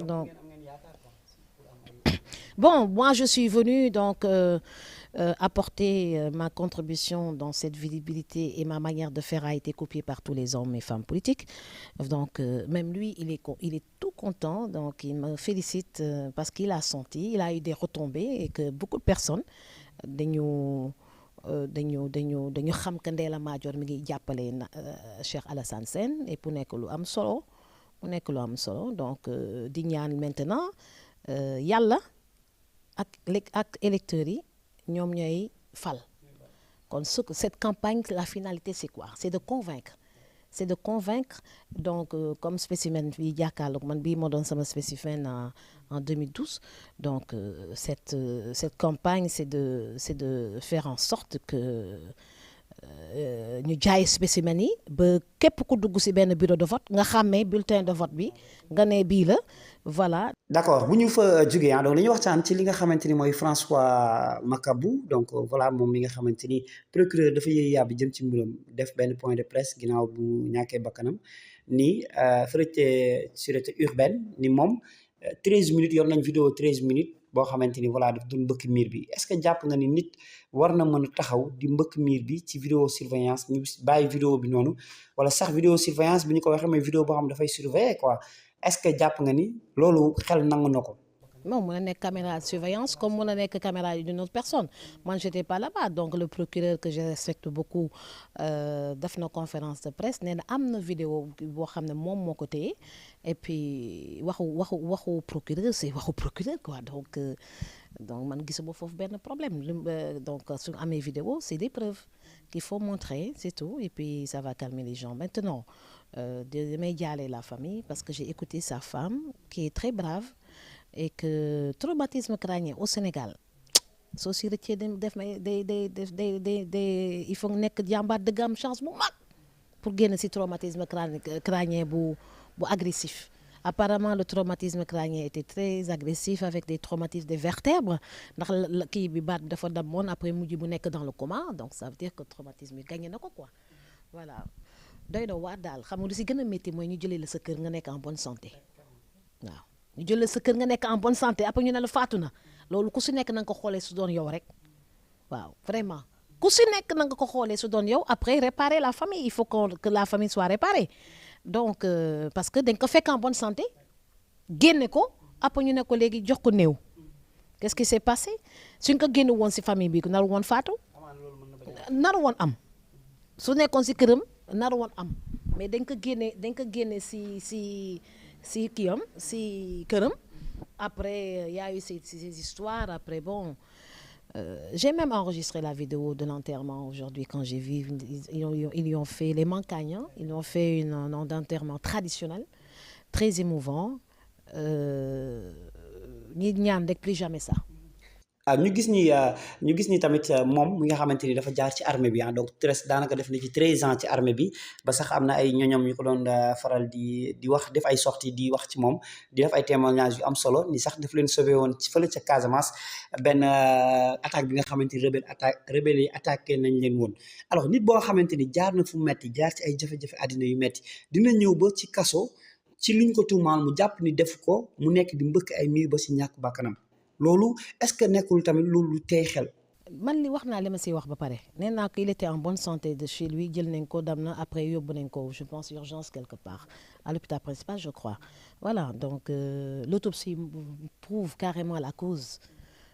Donc, bon, moi, je suis venue donc apporter ma contribution dans cette visibilité et ma manière de faire a été copiée par tous les hommes et femmes politiques. Donc, même lui, il est tout content. Donc, il me félicite parce qu'il a senti, il a eu des retombées et que beaucoup de personnes, dañu dañu xam que Ndella Madior mi ngi jàppale Cheikh Alassane Sène et pour nekk lu am solo mu nekk lu am solo donc di ñaan maintenant yàlla ak électeurs yi ñoom ñooy fal kon cette campagne la finalité c'est quoi c'est de convaincre donc comme spécimen bi jàkkaarloog man bii moo doon sama spécimen en 2012 donc cette campagne c'est de faire en sorte que ñu jaay spécimen yi ba képp ku dugg ci benn bureau de vote nga xàmmee bulletin de vote bi nga ne bii la voilà. d'accord bu ñu fa jógee donc li ñu waxtaan ci li nga xamante ni mooy François Makabu donc voilà moom mi nga xamante ni procureur dafa yëy yàbbi jëm ci mbiram def benn point de presse ginnaaw bu ñàkkee bakkanam ni fële ca sûreté urbaine ni moom 13 minutes yor nañ vidéo 13 minutes boo xamante ni voilà daf doon mbëkk miir bi est-ce que jàpp nga ni nit war na mën a taxaw di mbëkk miir bi ci vidéo surveillance ñu bàyyi vidéo bi noonu wala sax vidéo surveillance bi ñu ko waxee mooy vidéo boo xam dafay surveiller quoi est-ce que jàpp nga ni loolu xel nangu na ko. Non, mun na nekk caméra de surveillance comme mun na nekk caméra d'une autre personne moi j'étais pas là-bas donc le procureur que je respecte beaucoup def na conférence de presse nee na am na vidéo boo xam ne moom moo ko téye et puis waxu procureur c'est waxu procureur quoi donc man gisuma foofu benn problème donc su amee vidéo c'est des preuves qu'il faut montrer c'est tout et puis ça va calmer les gens maintenant damay jaale la famille parce que j'ai écouté sa femme qui est très brave et que traumatisme crânien au Sénégal soo si rëccee def may day il faut nekk jàmbaar dëgg am chance bu mag pour génn si traumatisme crânien bu agressif apparemment le traumatisme crânien était très agressif avec des traumatismes des vertèbres ndax kii bi baat dafa damoon après mujj bu nekk dans le coma donc ça veut dire que traumatisme yi gagné na ko quoi voilà doy na waar daal xam nga lu si gën a métti mooy ñu jëlee la sa kër nga nekk en bonne santé waaw ñu jël sa kër nga nekk en bonne santé après ñu ne la faatu na loolu ku si nekk na nga ko xoolee su doon yow rek waaw vraiment ku si nekk na nga ko xoolee su doon yow après réparer la famille il faut que la famille soit réparée donc parce que dañ ko fekk en bonne santé génne ko après ñu ne ko léegi jox ko néew qu'est-ce qui s'est passé suñ ko génne woon si famille bi naru woon faatu naru woon am su nekkoon si këram naru woon am mais dañ ko génne si kiyam si këram après y a eu ces histoires après bon j'ai même enregistré la vidéo de l'enterrement aujourd'hui quand j'ai vu ils y ont fait les Mancagnans ils ont fait un enterrement traditionnel très émouvant ñi ñaan rek plus jamais ça. ñu gis ni tamit moom mi nga xamante ni dafa jaar ci armée bi donc daanaka def na ci 13 ans ci armée bi ba sax am na ay ñoñom ñu ko doon faral di wax def ay sorties di wax ci moom di def ay témoignages yu am solo ni sax daf leen sauvé woon ci fële ca Casamance benn attaque bi nga xamante ni rebelle yi attaqué nañ leen woon alors nit boo xamante ni jaar na fu metti jaar ci ay jafe-jafe àddina yu metti dina ñëw ba ci kaso ci luñ ko tuumaal mu jàpp ni def ko mu nekk di mbëkk ay miir ba si ñàkk bakkanam loolu est-ce que nekkul tamit loolu tey xel. man li wax naa li ma siy wax ba pare nee naa ko il était en bonne santé de chez lui jël nañ ko dem na après yóbbu nañ ko je pense urgence quelque part à l'hôpital principal je crois voilà donc l'autopsie prouve carrément la cause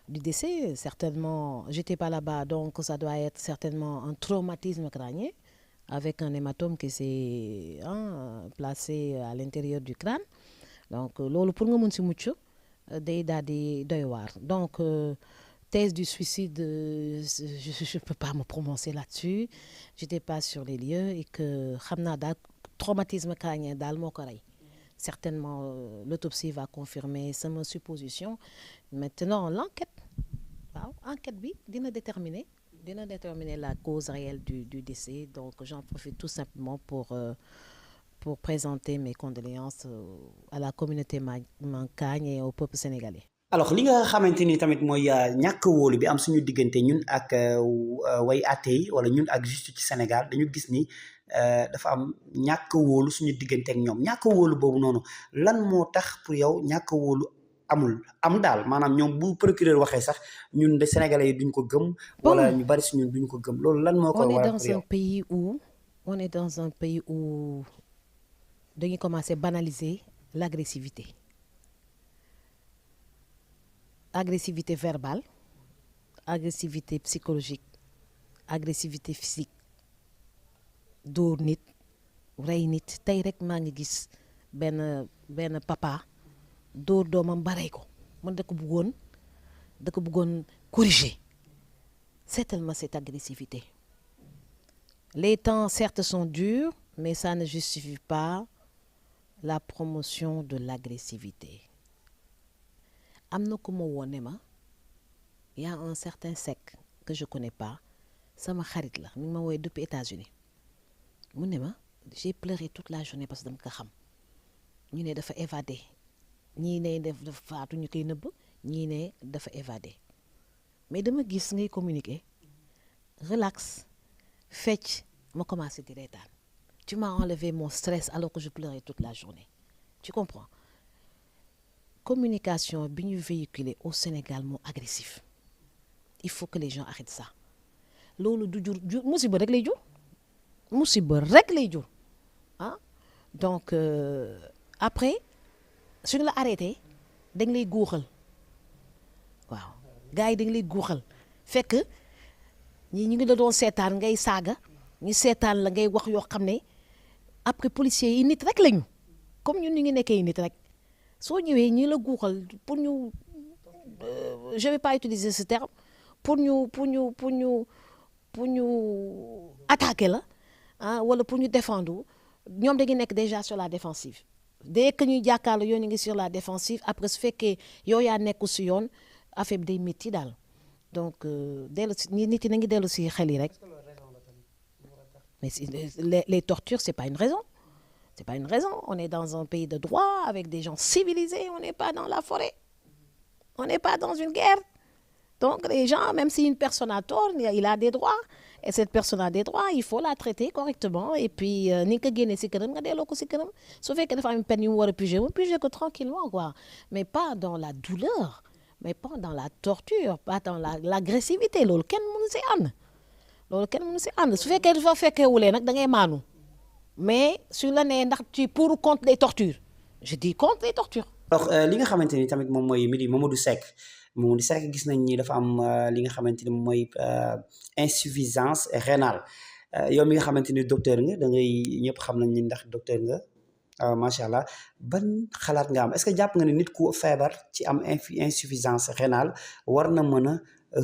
du décès certainement j'étais pas là-bas donc ça doit être certainement un traumatisme crânien avec un hématome qui s'est placé à l'intérieur du crâne donc loolu pour nga mun si mucc day daal di doy waar donc thèse du suicide je peux pas me prononcer là-dessus j'étais pas sur les lieux et que xam naa daal traumatisme crânien daal moo ko rey certainement l'autopsie va confirmer sama supposition maintenant l'enquête waaw enquête bi dina déterminer la cause réelle du décès donc j'en profite tout simplement pour présenter mes condoléances à la communauté Mancagne et au peuple sénégalais. alors li nga xamante ni tamit mooy ñàkk wóolu bi am suñu diggante ñun ak way àtte yi wala ñun ak justice ci Sénégal dañu gis ni dafa am ñàkk a wóolu suñu diggante ak ñoom ñàkk a wóolu boobu noonu lan moo tax pour yow ñàkk a wóolu am daal maanaam ñoom bu procureur waxee sax ñun de sénégalais yi duñ ko gëm wala ñu bari si ñun duñ ko gëm loolu lan moo koy waral pour yow. On est dans un pays où dañuy commencer banaliser l'agressivité verbale, agressivité psychologique, agressivité physique, dóor nit rey nit tey rek maa ngi gis benn papa dóor doomam ba rey ko man da ko bëggoon corriger. C'est tellement cette agressivité. Les temps certes sont durs, mais ça ne justifie pas la promotion de l'agressivité. Am na ku ma woon ne ma y a un certain sec que je connais pas sama xarit la mi ngi ma woowee depuis États-Unis mu ne ma j'ai pleuré toute la journée parce que dama ko xam ñu ne dafa évadé ñii ne dafa faatu ñu koy nëbb ñii ne dafa évadé mais dama gis ngay communiquer relax fecc ma commencé di reetaan. Tu m'as enlevé mon stress alors que je pleurais toute la journée. Tu comprends? Communication bi ñu véhiculer au Sénégal moo agressif. Il faut que les gens arrêtent ça. Loolu du jur musiba rek lay jur ah donc après suñu la arrêté dañ lay guuxal waaw gars yi dañ lay guuxal fekk ñi ñu ngi la doon seetaan ngay saaga ñu seetaan la ngay wax yoo xam ne après policiers yi nit rek lañu comme ñun ñu ngi nekkee nit rek soo ñëwee ñi la guuxal pour ñu je vais pas utiliser ce terme pour ñu attaquer la ah wala pour ñu défendre ñoom dañuy nekk déjà sur la défensive dès que ñuy jàkkaarloo yow ñu ngi sur la défensive après su fekkee yow yaa nekku si yoon affaire bi day métti daal donc dellu si nit yi na ngi dellu si xel yi rek mais les tortures c'est pas une raison. C'est pas une raison. On est dans un pays de droit avec des gens civilisés. On n'est pas dans la forêt. On n'est pas dans une guerre. Donc les gens, même si une personne a tort, il a des droits. Et cette personne a des droits, il faut la traiter correctement. Et puis, ni que génne si këram nga delloo ko si këram. Su fekkee dafa am peine yu mu war a piger ko tranquillement quoi. Mais pas dans la douleur, mais pas dans la torture, pas dans l'agressivité. Loolu kenn mënu si ànd. Su fekkee dafa fekkewulee nag da ngay maanu. Mais sur la nee ndax tu pour ou contre les tortures je dis contre les tortures. alors li nga xamante ni tamit moom mooy Mamadou Seck gis nañ ni dafa am li nga xamante ni mooy insuffisance rénale yow mi nga xamante ni docteur nga da ngay ñëpp xam nañ ni ndax docteur nga macha allah ban xalaat nga am est-ce que jàpp nga ne nit ku feebar ci am insuffisance rénale war na mën a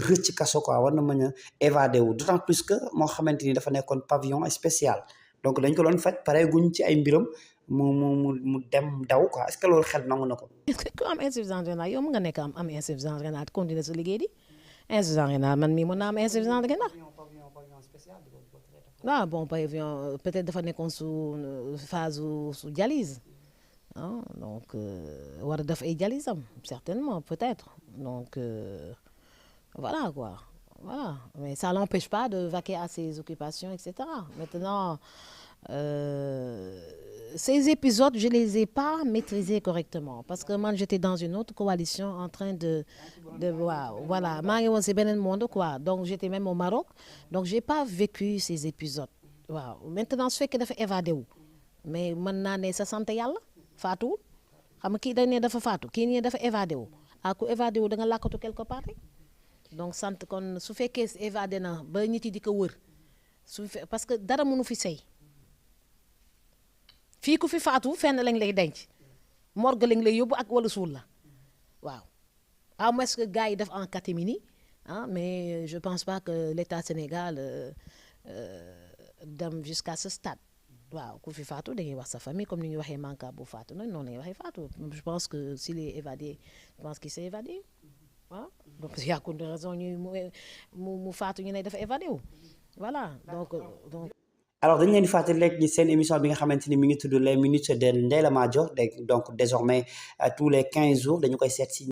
rëcc kaso quoi war na mën a évader wu d'autant plus que moo xamante ni dafa nekkoon pavillon spécial. Donc dañ ko doon faj pare guñ ci ay mbiram mu dem daw quoi est-ce que loolu xel nangu na ko. ku am insuffisance rénale yow mën nga nekk am insuffisance rénale continuer sa liggéey di insuffisance rénale man mii mën naa am insuffisance rénale. waaw bon pavillon peut-être dafa nekkoon su phase su dialyse ah donc war a def ay dialyse am certainement peut-être donc voilà quoi. Voilà, mais ça l'empêche pas de vaquer à ses occupations, etc. Maintenant, ces épisodes, je les ai pas maîtrisés correctement parce que moi, j'étais dans une autre coalition en train de voilà, maa ngi woon si beneen monde quoi. Donc, j'étais même au Maroc. Donc, j'ai pas vécu ces épisodes. Waaw, maintenant su fekkee dafa évadé wu. Mais mën naa ne sa sant yàlla faatuwul. Xam nga kii dañ ne dafa faatu, kii ne dafa évadé wu. Ah, ku évadé wu da nga làkkatu quelque part rek. Donc sant kon su fekkee évadé na ba nit yi di ko wër parce que dara mënu fi sey fii ku fi faatu fenn lañ lay denc morgue lañ lay yóbbu ak wala suul la waaw à moins que gars yi def en catimini ah mais je pense pas que l'État Sénégal dem jusqu'à ce stade waaw ku fi faatu dañuy wax sa famille comme ni ñuy waxee manka bu faatu noonu la ñuy waxee faatu je pense que s'il est évadé je pense qu'il s'est évadé ah donc il y a aucune raison ñuy mu faatu ñu ne dafa évadé wu voilà donc. alors dañu leen di fàttali rek ni seen émission bi nga xamante ni mi ngi tudd les minutes de Ndella Madior donc désormais tous les 15 jours dañu koy seet si